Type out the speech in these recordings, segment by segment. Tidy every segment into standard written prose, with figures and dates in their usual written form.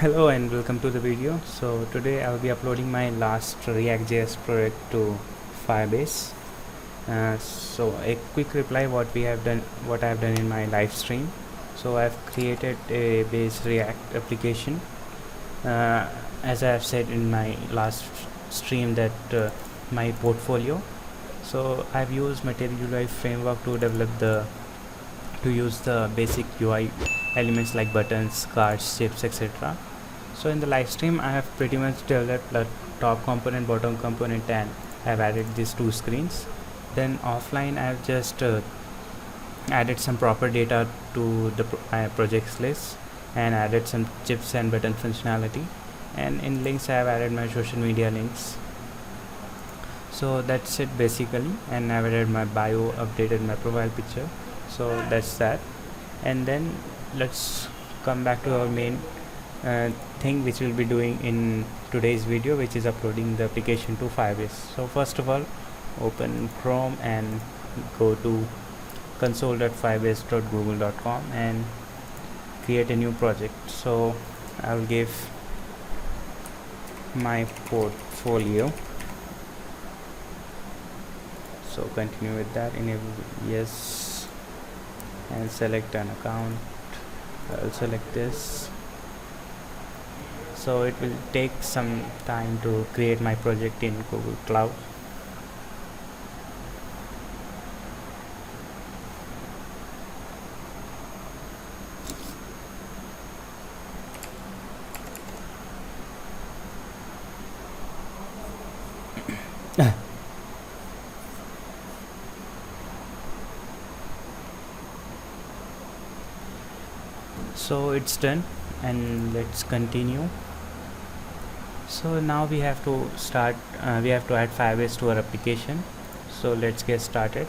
Hello and welcome to the video. So today I'll be uploading my last ReactJS project to Firebase. So a quick reply what I have done in my live stream. So I've created a base React application. As I have said in my last stream that my portfolio. So I've used Material UI framework to use the basic UI elements like buttons, cards, shapes, etc. So in the live stream I have pretty much developed the top component, bottom component, and I have added these two screens. Then offline I have just added some proper data to the projects list and added some chips and button functionality, and in links I have added my social media links. So that's it basically, and I've added my bio, updated my profile picture. So that's that. And then let's come back to our main thing which we'll be doing in today's video, which is uploading the application to Firebase. So first of all, open Chrome and go to console.firebase.google.com and create a new project. So I'll give my portfolio. So continue with that, enable yes, and select an account. I'll select this. So it will take some time to create my project in Google Cloud. So it's done, and let's continue. So now we have to start, we have to add Firebase to our application. So let's get started,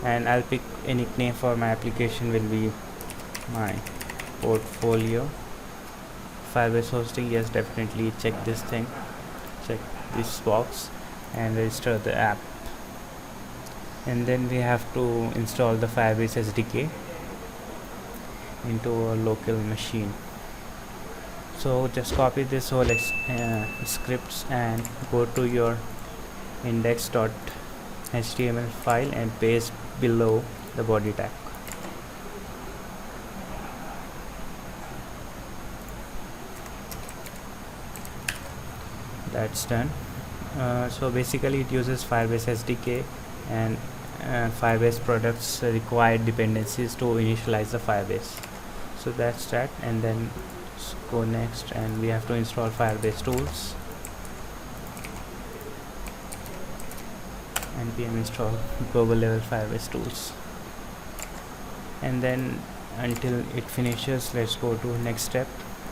and I'll pick a nickname for my application, will be my portfolio. Firebase hosting, yes, definitely check this thing, check this box and register the app. And then we have to install the Firebase SDK into a local machine. So just copy this whole scripts and go to your index.html file and paste below the body tag. That's done. So basically it uses Firebase SDK and Firebase products required dependencies to initialize the Firebase. So that's that, and then go next, and we have to install Firebase tools, npm install global level Firebase tools, and then until it finishes, let's go to next step.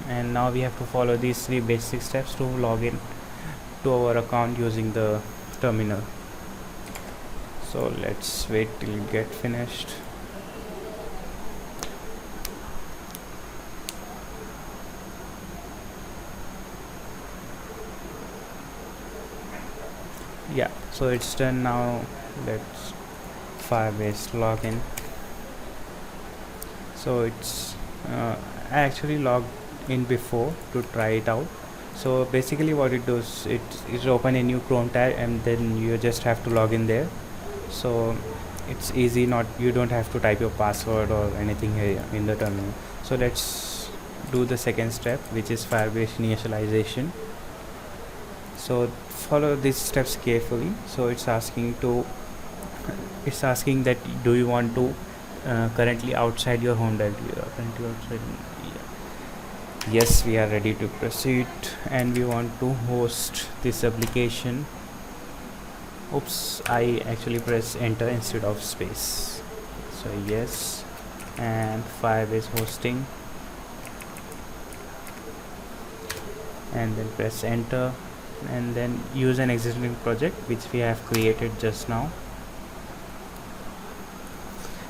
And now we have to follow these three basic steps to log in to our account using the terminal. So let's wait till it get finished. Yeah, so it's done now. Let's Firebase login. So it's I actually logged in before to try it out. So basically what it does, it open a new Chrome tab and then you just have to log in there. So it's easy, you don't have to type your password or anything here in the terminal. So let's do the second step, which is Firebase initialization. So follow these steps carefully. So it's asking that do you want to currently outside your home directory, currently outside. Yes, we are ready to proceed, and we want to host this application. Oops, I actually press enter instead of space. So yes, and Firebase hosting, and then press enter, and then use an existing project which we have created just now.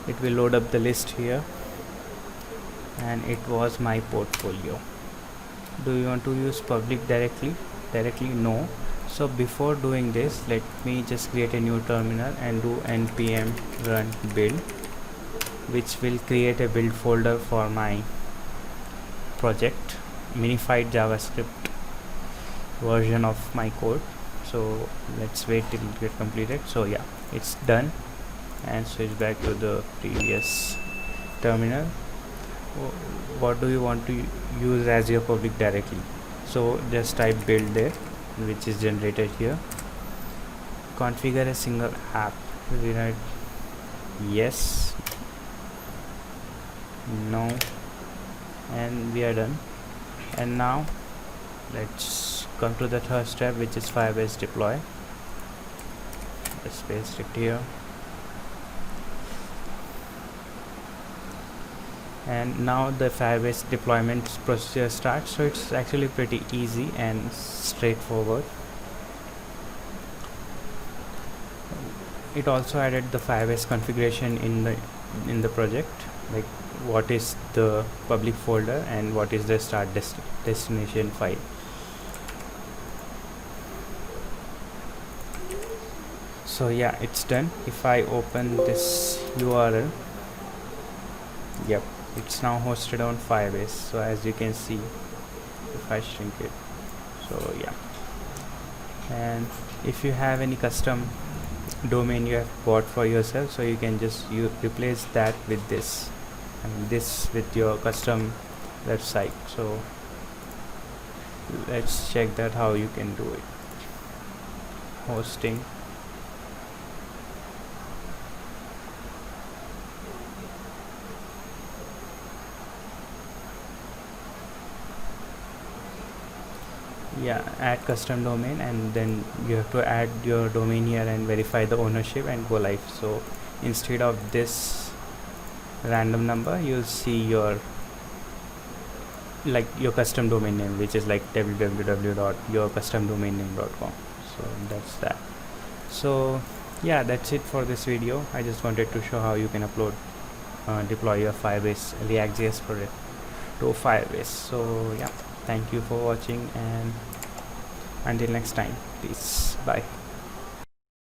It will load up the list here, and it was my portfolio. Do you want to use public directly? No. So before doing this, let me just create a new terminal and do npm run build, which will create a build folder for my project. minified JavaScript version of my code. So let's wait till it get completed. So yeah, it's done, and switch back to the previous terminal. What do you want to use as your public directly? So just type build there, which is generated here. Configure a single app. We write yes, no, and we are done. And now let's come to the third step, which is Firebase deploy. Let's paste it here. And now the Firebase deployment procedure starts. So it's actually pretty easy and straightforward. It also added the Firebase configuration in the project, like what is the public folder and what is the start destination file. So yeah, it's done. If I open this URL, yep, it's now hosted on Firebase. So as you can see, if I shrink it, so yeah. And if you have any custom domain you have bought for yourself, so you can just replace that with this, and this with your custom website. So let's check that how you can do it. Hosting, yeah, add custom domain, and then you have to add your domain here and verify the ownership and go live. So instead of this random number, you'll see your custom domain name, which is like www.yourcustomdomainname.com. so that's that. So yeah, that's it for this video. I just wanted to show how you can deploy your Firebase ReactJS project to Firebase. So yeah, thank you for watching, and until next time, peace, bye.